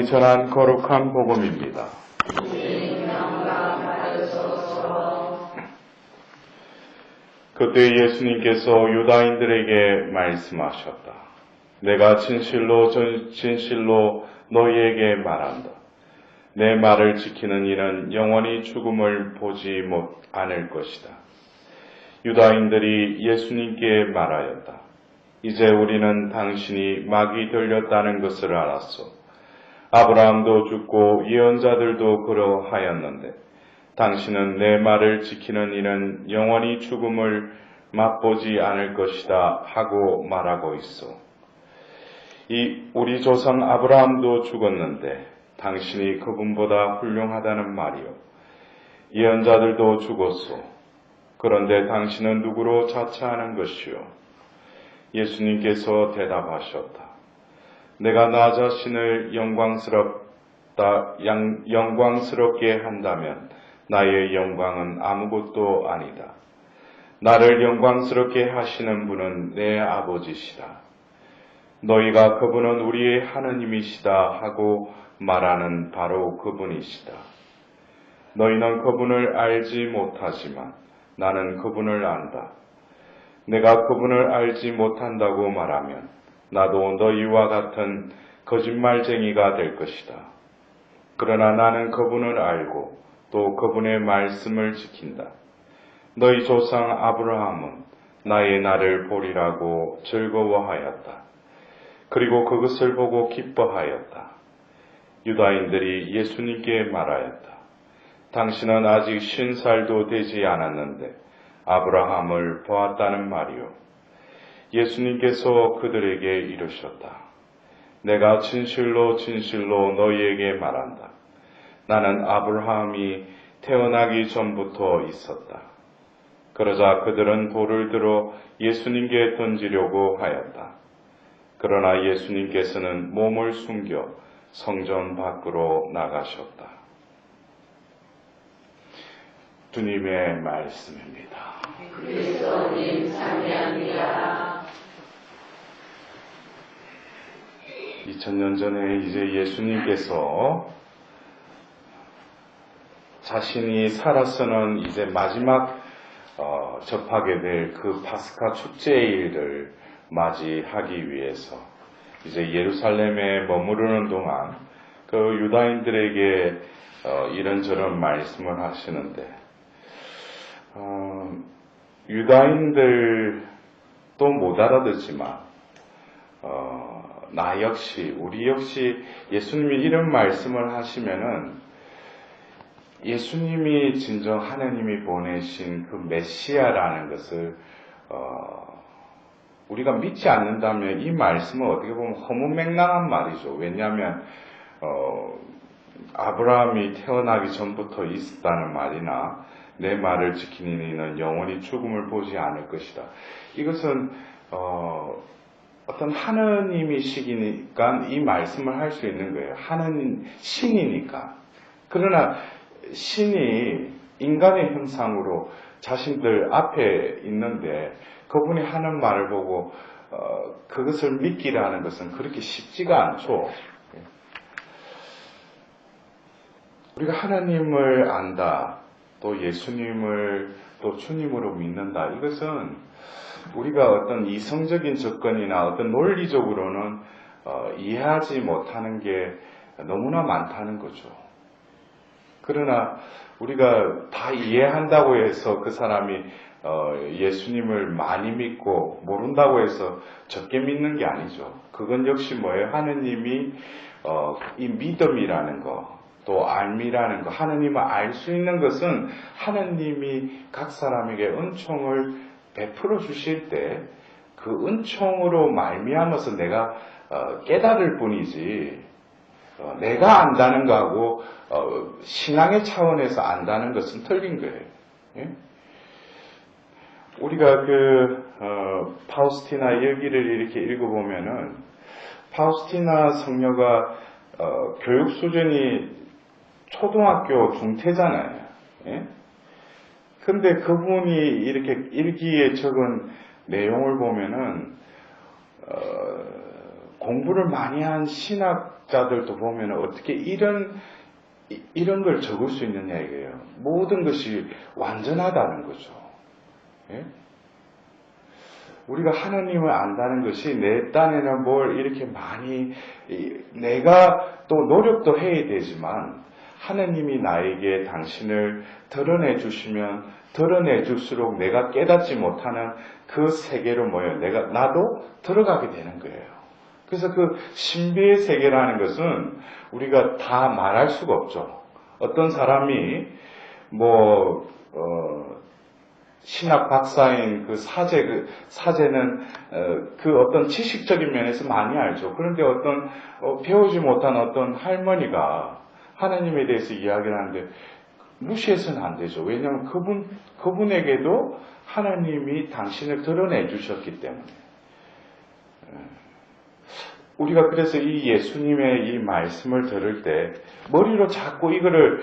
전한 거룩한 복음입니다. 그때 예수님께서 유다인들에게 말씀하셨다. 내가 진실로 너희에게 말한다. 내 말을 지키는 이는 영원히 죽음을 보지 않을 것이다. 유다인들이 예수님께 말하였다. 이제 우리는 당신이 마귀 들렸다는 것을 알았소. 아브라함도 죽고 예언자들도 그러하였는데 당신은 내 말을 지키는 이는 영원히 죽음을 맛보지 않을 것이다 하고 말하고 있어. 우리 조상 아브라함도 죽었는데 당신이 그분보다 훌륭하다는 말이요. 예언자들도 죽었소. 그런데 당신은 누구로 자처하는 것이요? 예수님께서 대답하셨다. 내가 나 자신을 영광스럽게 한다면 나의 영광은 아무것도 아니다. 나를 영광스럽게 하시는 분은 내 아버지시다. 너희가 그분은 우리의 하느님이시다 하고 말하는 바로 그분이시다. 너희는 그분을 알지 못하지만 나는 그분을 안다. 내가 그분을 알지 못한다고 말하면 나도 너희와 같은 거짓말쟁이가 될 것이다. 그러나 나는 그분을 알고 또 그분의 말씀을 지킨다. 너희 조상 아브라함은 나의 날을 보리라고 즐거워하였다. 그리고 그것을 보고 기뻐하였다. 유다인들이 예수님께 말하였다. 당신은 아직 50살도 되지 않았는데 아브라함을 보았다는 말이요. 예수님께서 그들에게 이르셨다. 내가 진실로 너희에게 말한다. 나는 아브라함이 태어나기 전부터 있었다. 그러자 그들은 돌을 들어 예수님께 던지려고 하였다. 그러나 예수님께서는 몸을 숨겨 성전 밖으로 나가셨다. 주님의 말씀입니다. 그리스도님 찬양합니다. 2000년 전에 이제 예수님께서 자신이 살아서는 이제 마지막 접하게 될 그 파스카 축제일을 맞이하기 위해서 이제 예루살렘에 머무르는 동안 그 유다인들에게 이런저런 말씀을 하시는데 유다인들도 못 알아듣지만 우리 역시 예수님이 이런 말씀을 하시면은 예수님이 진정 하나님이 보내신 그 메시아라는 것을 우리가 믿지 않는다면 이 말씀은 어떻게 보면 허무맹랑한 말이죠. 왜냐하면 아브라함이 태어나기 전부터 있었다는 말이나 내 말을 지키는 이는 영원히 죽음을 보지 않을 것이다. 이것은 어떤 하느님이시기니까 이 말씀을 할 수 있는 거예요. 하느님 신이니까. 그러나 신이 인간의 형상으로 자신들 앞에 있는데 그분이 하는 말을 보고 그것을 믿기라는 것은 그렇게 쉽지가 않죠. 우리가 하나님을 안다, 또 예수님을 또 주님으로 믿는다. 이것은 우리가 어떤 이성적인 접근이나 어떤 논리적으로는 이해하지 못하는 게 너무나 많다는 거죠. 그러나 우리가 다 이해한다고 해서 그 사람이 예수님을 많이 믿고 모른다고 해서 적게 믿는 게 아니죠. 그건 역시 뭐예요? 하느님이 이 믿음이라는 거, 또 알미라는 거, 하느님을 알 수 있는 것은 하느님이 각 사람에게 은총을 베풀어 주실 때 그 은총으로 말미암아서 내가 깨달을 뿐이지 내가 안다는 거하고 신앙의 차원에서 안다는 것은 틀린 거예요. 예? 우리가 파우스티나 여기를 이렇게 읽어보면은 파우스티나 성녀가 교육 수준이 초등학교 중퇴잖아요. 예? 근데 그분이 이렇게 일기에 적은 내용을 보면은 공부를 많이 한 신학자들도 보면 어떻게 이런 걸 적을 수 있느냐 이거예요. 모든 것이 완전하다는 거죠. 예? 우리가 하나님을 안다는 것이 내 딴에는 뭘 이렇게 많이 내가 또 노력도 해야 되지만 하나님이 나에게 당신을 드러내 주시면 드러내 줄수록 내가 깨닫지 못하는 그 세계로 나도 들어가게 되는 거예요. 그래서 그 신비의 세계라는 것은 우리가 다 말할 수가 없죠. 어떤 사람이 신학 박사인 그 사제는 그 어떤 지식적인 면에서 많이 알죠. 그런데 어떤 배우지 못한 어떤 할머니가 하나님에 대해서 이야기를 하는데 무시해서는 안 되죠. 왜냐하면 그분에게도 하나님이 당신을 드러내 주셨기 때문에. 우리가 그래서 이 예수님의 이 말씀을 들을 때 머리로 자꾸 이거를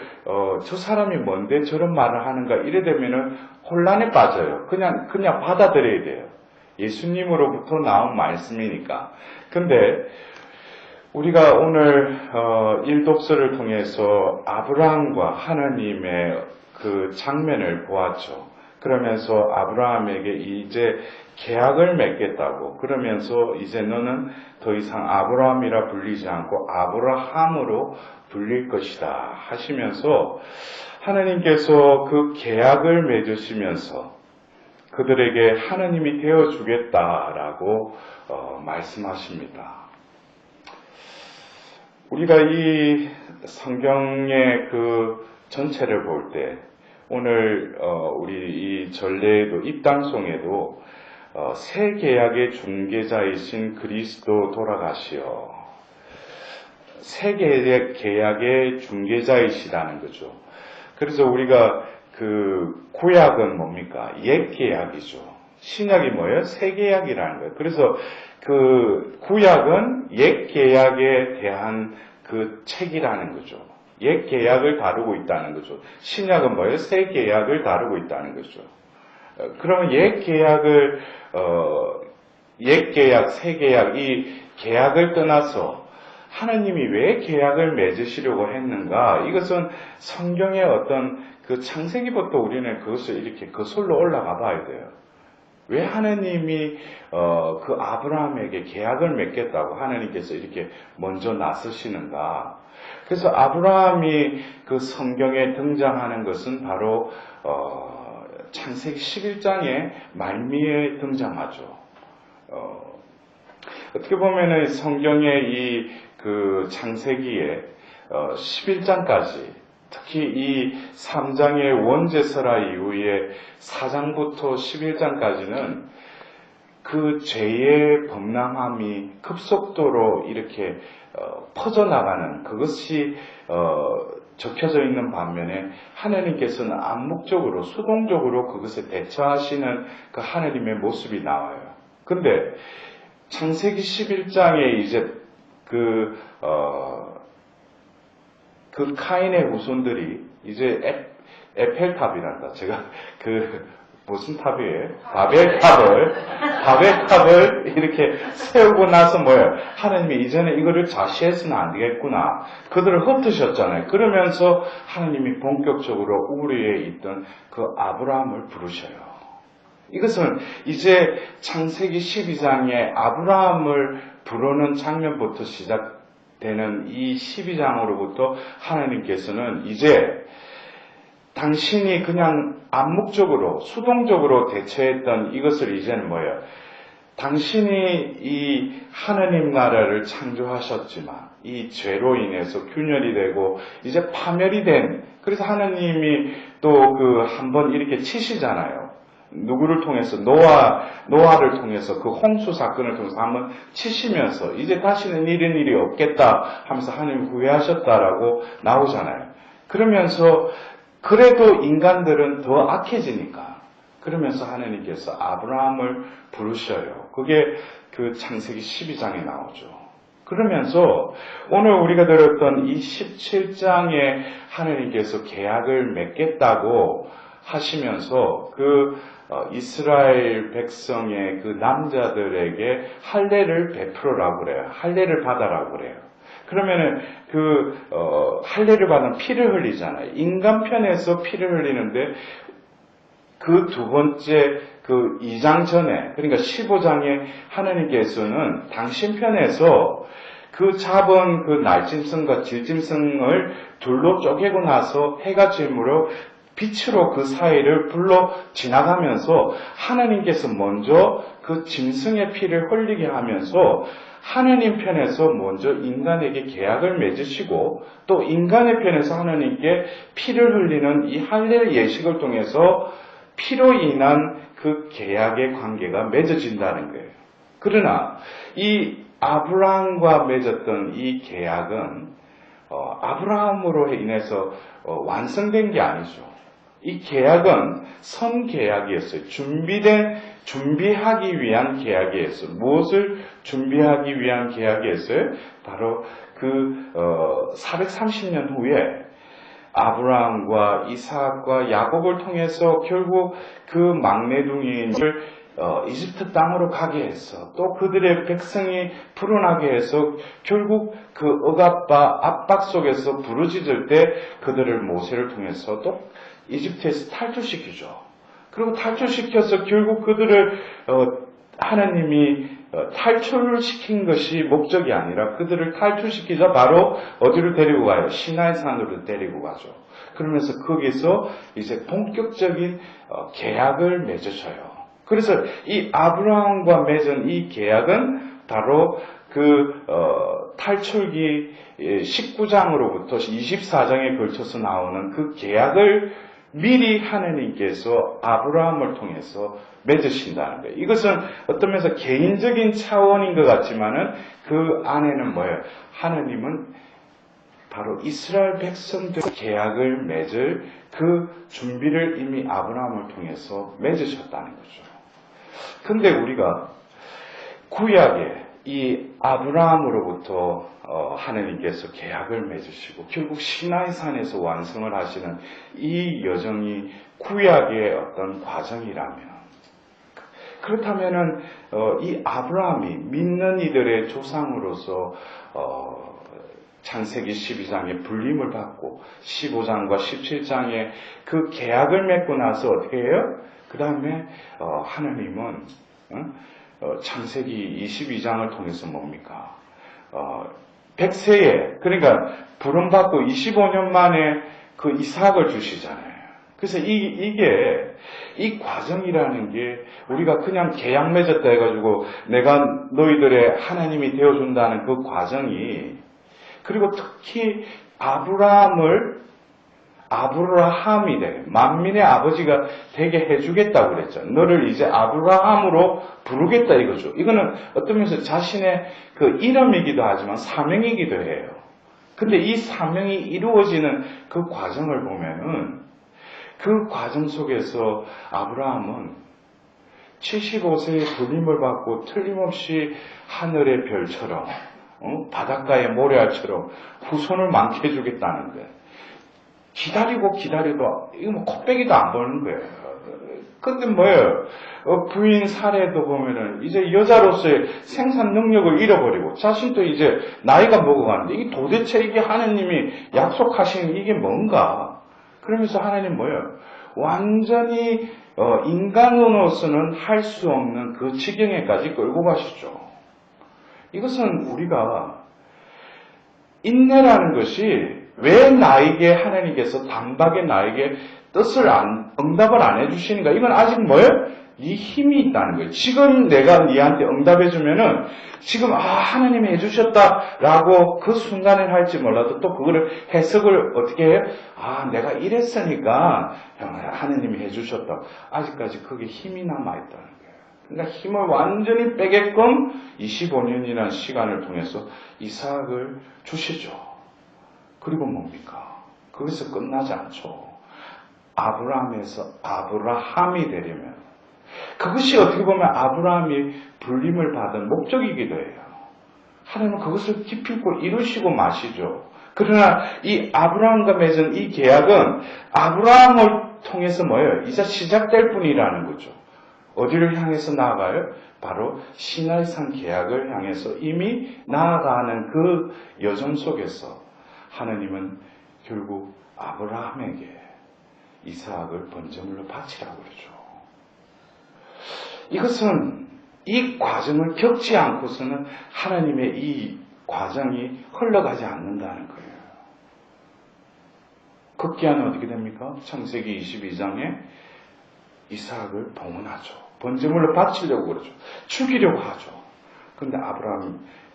저 사람이 뭔데 저런 말을 하는가 이래 되면은 혼란에 빠져요. 그냥 받아들여야 돼요. 예수님으로부터 나온 말씀이니까. 근데 우리가 오늘 일독서를 통해서 아브라함과 하나님의 그 장면을 보았죠. 그러면서 아브라함에게 이제 계약을 맺겠다고, 그러면서 이제 너는 더 이상 아브라함이라 불리지 않고 아브라함으로 불릴 것이다 하시면서 하나님께서 그 계약을 맺으시면서 그들에게 하나님이 되어주겠다라고 말씀하십니다. 우리가 이 성경의 그 전체를 볼 때 오늘 우리 이 전례에도 입당송에도 새 계약의 중개자이신 그리스도 돌아가시어 새 계약의 중개자이시라는 거죠. 그래서 우리가 그 구약은 뭡니까? 옛 계약이죠. 신약이 뭐예요? 새 계약이라는 거예요. 그래서 그 구약은 옛 계약에 대한 그 책이라는 거죠. 옛 계약을 다루고 있다는 거죠. 신약은 뭐예요? 새 계약을 다루고 있다는 거죠. 그러면 옛 계약, 새 계약, 이 계약을 떠나서 하나님이 왜 계약을 맺으시려고 했는가? 이것은 성경의 어떤 그 창세기부터 우리는 그것을 이렇게 거슬러 올라가 봐야 돼요. 왜 하나님이 그 아브라함에게 계약을 맺겠다고 하나님께서 이렇게 먼저 나서시는가? 그래서 아브라함이 그 성경에 등장하는 것은 바로 창세기 11장의 말미에 등장하죠. 어떻게 보면은 성경의 이 그 창세기의 11장까지, 특히 이 3장의 원죄설화 이후에 4장부터 11장까지는 그 죄의 범람함이 급속도로 이렇게 퍼져나가는 그것이 적혀져 있는 반면에 하나님께서는 암묵적으로 수동적으로 그것에 대처하시는 그 하나님의 모습이 나와요. 근데 창세기 11장에 이제 그 카인의 후손들이 이제 에펠탑이란다. 제가 무슨 탑이에요? 바벨탑을 이렇게 세우고 나서 뭐예요? 하나님이 이제는 이거를 좌시해서는 안 되겠구나. 그들을 흩으셨잖아요. 그러면서 하나님이 본격적으로 우리에 있던 그 아브라함을 부르셔요. 이것은 이제 창세기 12장에 아브라함을 부르는 장면부터 시작되는 이 12장으로부터 하나님께서는 이제 당신이 그냥 암묵적으로 수동적으로 대처했던 이것을 이제는 뭐예요? 당신이 이 하나님 나라를 창조하셨지만 이 죄로 인해서 균열이 되고 이제 파멸이 된, 그래서 하나님이 또 한번 이렇게 치시잖아요. 누구를 통해서? 노아를 통해서 그 홍수 사건을 통해서 한번 치시면서 이제 다시는 이런 일이 없겠다 하면서 하나님 후회하셨다라고 나오잖아요. 그러면서 그래도 인간들은 더 악해지니까 그러면서 하나님께서 아브라함을 부르셔요. 그게 그 창세기 12장에 나오죠. 그러면서 오늘 우리가 들었던 이 17장에 하나님께서 계약을 맺겠다고 하시면서 이스라엘 백성의 그 남자들에게 할례를 베풀으라고 그래요. 할례를 받아라고 그래요. 그러면은 할례를 받으면 피를 흘리잖아요. 인간 편에서 피를 흘리는데 그 두 번째 2장 전에, 그러니까 15장에 하나님께서는 당신 편에서 그 잡은 그 날짐승과 질짐승을 둘로 쪼개고 나서 해가 지므로 빛으로 그 사이를 불러 지나가면서 하나님께서 먼저 그 짐승의 피를 흘리게 하면서 하나님 편에서 먼저 인간에게 계약을 맺으시고 또 인간의 편에서 하나님께 피를 흘리는 이 할례 예식을 통해서 피로 인한 그 계약의 관계가 맺어진다는 거예요. 그러나 이 아브라함과 맺었던 이 계약은 아브라함으로 인해서 완성된 게 아니죠. 이 계약은 선계약이었어요. 준비하기 위한 계약이었어요. 무엇을 준비하기 위한 계약이었어요? 바로 430년 후에 아브라함과 이삭과 야곱을 통해서 결국 그 막내둥이를 이집트 땅으로 가게 해서 또 그들의 백성이 불어나게 해서 결국 그 억압과 압박 속에서 부르짖을 때 그들을 모세를 통해서 또 이집트에서 탈출시키죠. 그리고 탈출시켜서 결국 그들을 하나님이 탈출시킨 것이 목적이 아니라 그들을 탈출시키자 바로 어디로 데리고 가요? 시나이 산으로 데리고 가죠. 그러면서 거기서 이제 본격적인 계약을 맺으셔요. 그래서 이 아브라함과 맺은 이 계약은 바로 탈출기 19장으로부터 24장에 걸쳐서 나오는 그 계약을 미리 하나님께서 아브라함을 통해서 맺으신다는 거예요. 이것은 어떤 면에서 개인적인 차원인 것 같지만은 그 안에는 뭐예요? 하나님은 바로 이스라엘 백성들 계약을 맺을 그 준비를 이미 아브라함을 통해서 맺으셨다는 거죠. 근데 우리가 구약에 이 아브라함으로부터 하나님께서 계약을 맺으시고 결국 시나이산에서 완성을 하시는 이 여정이 구약의 어떤 과정이라면 그렇다면은 이 아브라함이 믿는 이들의 조상으로서 창세기 12장에 불림을 받고 15장과 17장에 그 계약을 맺고 나서 어떻게 해요? 그 다음에 하나님은 창세기 22장을 통해서 뭡니까? 100세에 그러니까 부름받고 25년 만에 그 이삭을 주시잖아요. 그래서 이 과정이라는 게 우리가 그냥 계약 맺었다 해가지고 내가 너희들의 하나님이 되어준다는 그 과정이 그리고 특히 아브라함이 되게 만민의 아버지가 되게 해주겠다고 그랬죠. 너를 이제 아브라함으로 부르겠다 이거죠. 이거는 어떤 면에서 자신의 그 이름이기도 하지만 사명이기도 해요. 근데 이 사명이 이루어지는 그 과정을 보면은 그 과정 속에서 아브라함은 75세의 불림을 받고 틀림없이 하늘의 별처럼 바닷가의 모래알처럼 후손을 많게 해주겠다는 거예요. 기다리고 이거 뭐 코빼기도 안 보는 거예요. 근데 뭐예요? 부인 사례도 보면은 이제 여자로서의 생산 능력을 잃어버리고 자신도 이제 나이가 먹어가는데 이게 도대체 이게 하나님이 약속하신 이게 뭔가? 그러면서 하나님 뭐예요? 완전히 인간으로서는 할 수 없는 그 지경에까지 끌고 가시죠. 이것은 우리가 인내라는 것이 왜 나에게 하나님께서 단박에 나에게 응답을 안 해주시는가? 이건 아직 뭐예요? 이 힘이 있다는 거예요. 지금 내가 니한테 응답해주면은 지금 하나님이 해주셨다라고 그 순간에 할지 몰라도 또 그거를 해석을 어떻게 해요? 내가 이랬으니까 하나님이 해주셨다. 아직까지 그게 힘이 남아있다는 거예요. 그러니까 힘을 완전히 빼게끔 25년이라는 시간을 통해서 이삭을 주시죠. 그리고 뭡니까? 거기서 끝나지 않죠. 아브라함에서 아브라함이 되려면 그것이 어떻게 보면 아브라함이 불림을 받은 목적이기도 해요. 하나님은 그것을 기필코 이루시고 마시죠. 그러나 이 아브라함과 맺은 이 계약은 아브라함을 통해서 뭐예요? 이제 시작될 뿐이라는 거죠. 어디를 향해서 나아가요? 바로 시나이산 계약을 향해서 이미 나아가는 그 여정 속에서 하나님은 결국 아브라함에게 이삭을 번제물로 바치라고 그러죠. 이것은 이 과정을 겪지 않고서는 하나님의 이 과정이 흘러가지 않는다는 거예요. 급기야는 어떻게 됩니까? 창세기 22장에 이삭을 봉헌하죠. 번제물로 바치려고 그러죠. 죽이려고 하죠. 그런데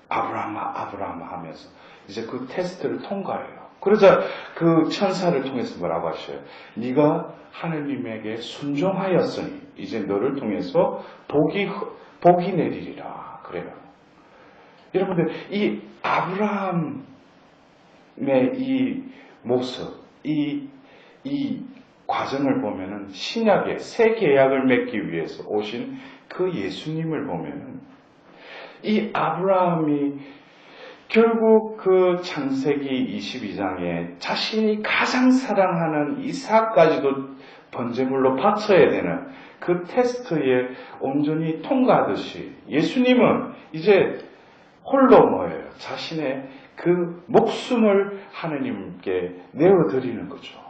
아브라함아 하면서 이제 그 테스트를 통과해요. 그러자 그 천사를 통해서 뭐라고 하셔요? 네가 하느님에게 순종하였으니 이제 너를 통해서 복이 내리리라. 그래요. 여러분들 이 아브라함의 이 모습, 이 과정을 보면은 신약의 새 계약을 맺기 위해서 오신 그 예수님을 보면은 이 아브라함이 결국 그 창세기 22장에 자신이 가장 사랑하는 이삭까지도 번제물로 바쳐야 되는 그 테스트에 온전히 통과하듯이 예수님은 이제 홀로 뭐예요? 자신의 그 목숨을 하느님께 내어드리는 거죠.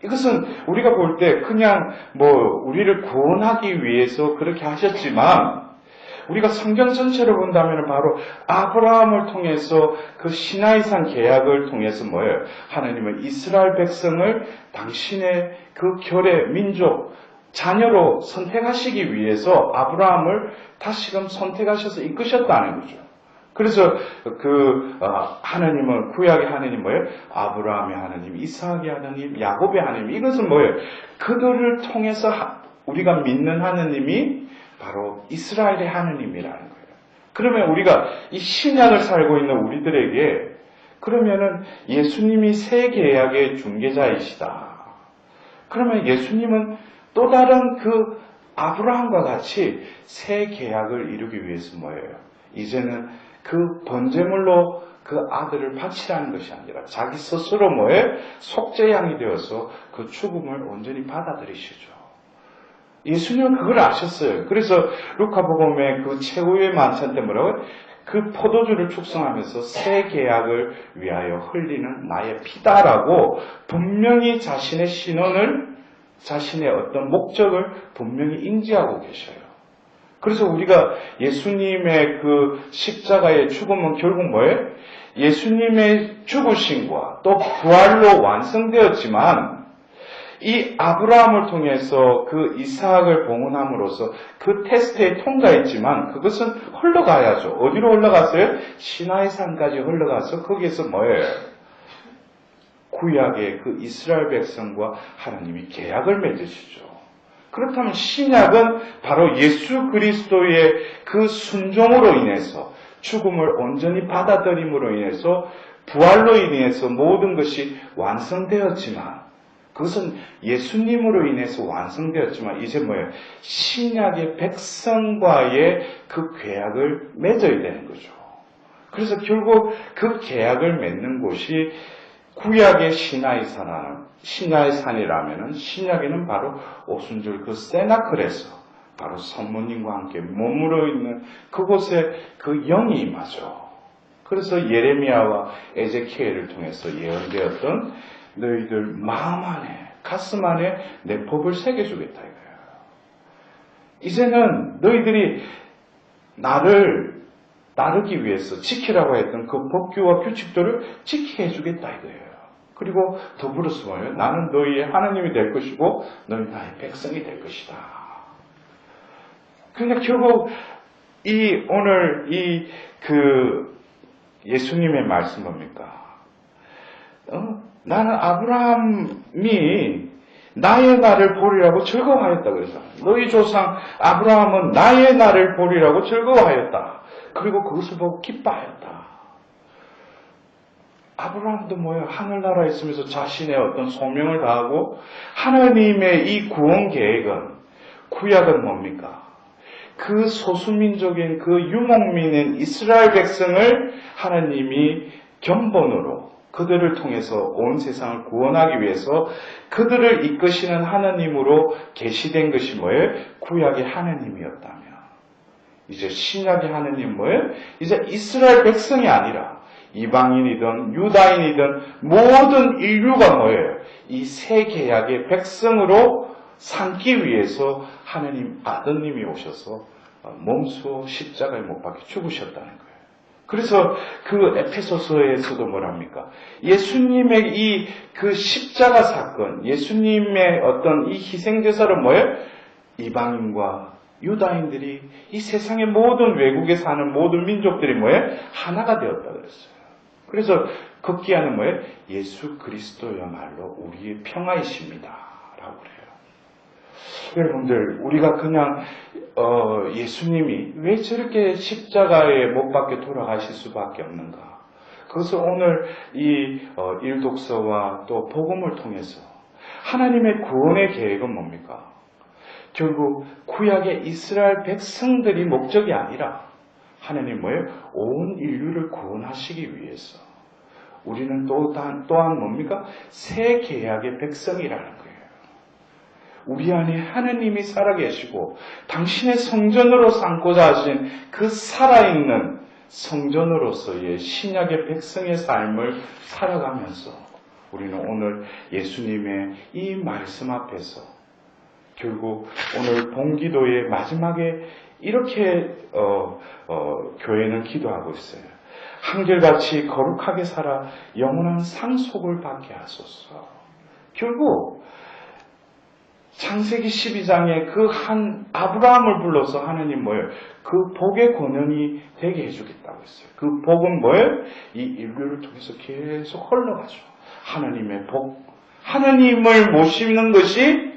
이것은 우리가 볼 때 그냥 우리를 구원하기 위해서 그렇게 하셨지만 우리가 성경 전체를 본다면 바로 아브라함을 통해서 그 시나이산 계약을 통해서 뭐예요? 하나님은 이스라엘 백성을 당신의 그 결의 민족, 자녀로 선택하시기 위해서 아브라함을 다시금 선택하셔서 이끄셨다는 거죠. 그래서 하나님은 구약의 하나님 뭐예요? 아브라함의 하나님, 이삭의 하나님, 야곱의 하나님. 이것은 뭐예요? 그들을 통해서 우리가 믿는 하나님이 바로 이스라엘의 하나님이라는 거예요. 그러면 우리가 이 신약을 살고 있는 우리들에게 그러면은 예수님이 새 계약의 중개자이시다. 그러면 예수님은 또 다른 그 아브라함과 같이 새 계약을 이루기 위해서 뭐예요? 이제는 그 번제물로 그 아들을 바치라는 것이 아니라 자기 스스로 뭐예요? 속죄양이 되어서 그 죽음을 온전히 받아들이시죠. 예수님은 그걸 아셨어요. 그래서 루카복음의 그 최후의 만찬 때 뭐라고요? 그 포도주를 축성하면서 새 계약을 위하여 흘리는 나의 피다라고 분명히 자신의 신원을, 자신의 어떤 목적을 분명히 인지하고 계셔요. 그래서 우리가 예수님의 그 십자가의 죽음은 결국 뭐예요? 예수님의 죽으심과 또 부활로 완성되었지만 이 아브라함을 통해서 그 이삭을 봉헌함으로써 그 테스트에 통과했지만 그것은 흘러가야죠. 어디로 흘러갔어요? 시나이 산까지 흘러가서 거기에서 뭐예요? 구약의 그 이스라엘 백성과 하나님이 계약을 맺으시죠. 그렇다면 신약은 바로 예수 그리스도의 그 순종으로 인해서 죽음을 온전히 받아들임으로 인해서 부활로 인해서 모든 것이 완성되었지만 그것은 예수님으로 인해서 완성되었지만 이제 뭐예요? 신약의 백성과의 그 계약을 맺어야 되는 거죠. 그래서 결국 그 계약을 맺는 곳이 구약의 시나이산이라면은 신약에는 바로 오순절 그 세나클에서 바로 성모님과 함께 머무르 있는 그곳에 그 영이 임하죠. 그래서 예레미야와 에제키엘을 통해서 예언되었던 너희들 마음 안에, 가슴 안에 내 법을 새겨주겠다 이거예요. 이제는 너희들이 나를 따르기 위해서 지키라고 했던 그 법규와 규칙들을 지키게 해주겠다 이거예요. 그리고 더불어서 뭐예요? 나는 너희의 하나님이 될 것이고 너희 나의 백성이 될 것이다. 그러니까 결국 오늘 예수님의 말씀 뭡니까? 나는 아브라함이 나의 날을 보리라고 즐거워하였다 그래서 너희 조상 아브라함은 나의 날을 보리라고 즐거워하였다. 그리고 그것을 보고 기뻐하였다. 아브라함도 뭐예요? 하늘나라에 있으면서 자신의 어떤 소명을 다하고 하나님의 이 구원 계획은 구약은 뭡니까? 그 소수민족인 그 유목민인 이스라엘 백성을 하나님이 견본으로 그들을 통해서 온 세상을 구원하기 위해서 그들을 이끄시는 하나님으로 계시된 것이 뭐예요? 구약의 하나님이었다면 이제 신약의 하나님 뭐예요? 이제 이스라엘 백성이 아니라 이방인이든 유다인이든 모든 인류가 뭐예요? 이 새 계약의 백성으로 삼기 위해서 하나님 아드님이 오셔서 몸소 십자가에 못 박혀 죽으셨다는 거예요. 그래서 그 에페소서에서도 뭐랍니까? 예수님의 이 그 십자가 사건, 예수님의 어떤 이 희생제사로 뭐예요? 이방인과 유다인들이 이 세상의 모든 외국에 사는 모든 민족들이 뭐예요? 하나가 되었다 그랬어요. 그래서 걷기하는 뭐예요? 예수 그리스도야말로 우리의 평화이십니다. 라고 그래요. 여러분들, 우리가 그냥 예수님이 왜 저렇게 십자가에 못 박혀 돌아가실 수밖에 없는가? 그것을 오늘 이 일독서와 또 복음을 통해서 하나님의 구원의 계획은 뭡니까? 결국 구약의 이스라엘 백성들이 목적이 아니라 하나님 뭐예요? 온 인류를 구원하시기 위해서 우리는 또한 뭡니까? 새 계약의 백성이라는 거예요. 우리 안에 하나님이 살아계시고 당신의 성전으로 삼고자 하신 그 살아있는 성전으로서의 신약의 백성의 삶을 살아가면서 우리는 오늘 예수님의 이 말씀 앞에서 결국 오늘 본기도의 마지막에 이렇게 교회는 기도하고 있어요. 한결같이 거룩하게 살아 영원한 상속을 받게 하소서. 결국 창세기 12장에 그 한 아브라함을 불러서 하나님 뭐예요? 그 복의 권능이 되게 해주겠다고 했어요. 그 복은 뭐예요? 이 인류를 통해서 계속 흘러가죠. 하나님의 복. 하나님을 모시는 것이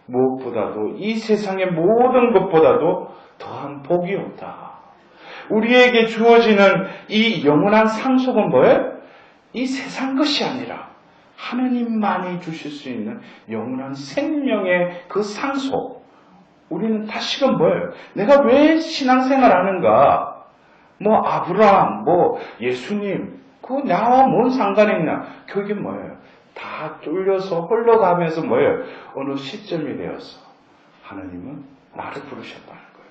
무엇보다도 이 세상의 모든 것보다도 더한 복이 없다. 우리에게 주어지는 이 영원한 상속은 뭐예요? 이 세상 것이 아니라 하나님만이 주실 수 있는 영원한 생명의 그 상속. 우리는 다시금 뭐예요? 내가 왜 신앙생활 하는가? 뭐 아브라함, 뭐 예수님, 그거 나와 뭔 상관이 있나? 그게 뭐예요? 다 쫄려서 흘러가면서 뭐예요? 어느 시점이 되어서 하나님은 나를 부르셨다는 거예요.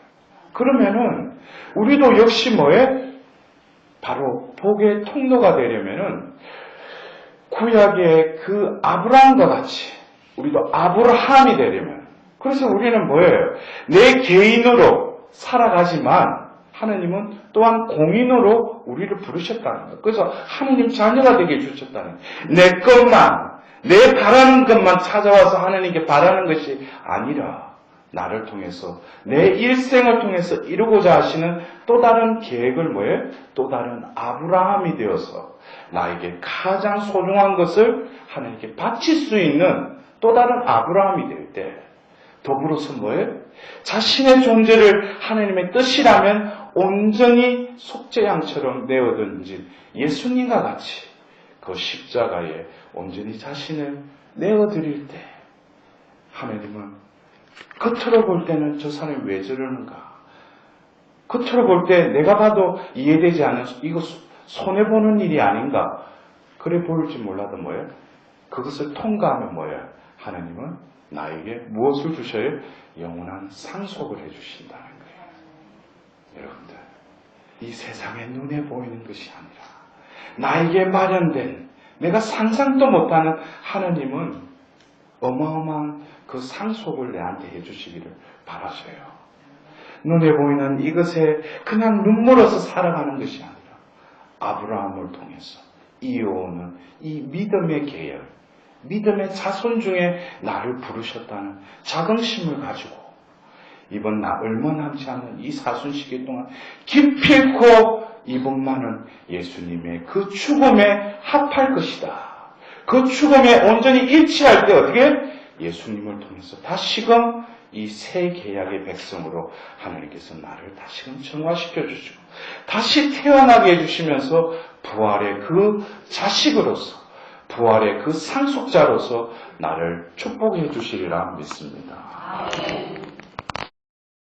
그러면은 우리도 역시 뭐예요? 바로 복의 통로가 되려면은 구약의 그 아브라함과 같이 우리도 아브라함이 되려면 그래서 우리는 뭐예요? 내 개인으로 살아가지만 하나님은 또한 공인으로 우리를 부르셨다는 거예요. 그래서 하나님 자녀가 되게 해주셨다는 거예요. 내 것만, 내 바라는 것만 찾아와서 하나님께 바라는 것이 아니라 나를 통해서 내 일생을 통해서 이루고자 하시는 또 다른 계획을 뭐예요? 또 다른 아브라함이 되어서 나에게 가장 소중한 것을 하나님께 바칠 수 있는 또 다른 아브라함이 될 때 더불어서 뭐예요? 자신의 존재를 하나님의 뜻이라면 온전히 속죄양처럼 내어던진 예수님과 같이 그 십자가에 온전히 자신을 내어드릴 때 하나님은 겉으로 볼 때는 저 사람이 왜 저러는가? 겉으로 볼 때 내가 봐도 이해되지 않는 이거 손해보는 일이 아닌가? 그래 보일지 몰라도 뭐예요? 그것을 통과하면 뭐예요? 하나님은 나에게 무엇을 주셔요? 영원한 상속을 해주신다는 거예요. 여러분들, 이 세상에 눈에 보이는 것이 아니라 나에게 마련된 내가 상상도 못하는 하나님은 어마어마한 그 상속을 내한테 해주시기를 바라셔요. 눈에 보이는 이것에 그냥 눈물어서 살아가는 것이 아니라 아브라함을 통해서 이어오는 이 믿음의 계열, 믿음의 자손 중에 나를 부르셨다는 자긍심을 가지고 이번 나 얼마 남지 않은 이 사순시기 동안 기필코 이번만은 예수님의 그 죽음에 합할 것이다. 그 죽음에 온전히 일치할 때 어떻게? 예수님을 통해서 다시금 이 새 계약의 백성으로 하나님께서 나를 다시금 정화시켜 주시고 다시 태어나게 해주시면서 부활의 그 자식으로서 부활의 그 상속자로서 나를 축복해 주시리라 믿습니다.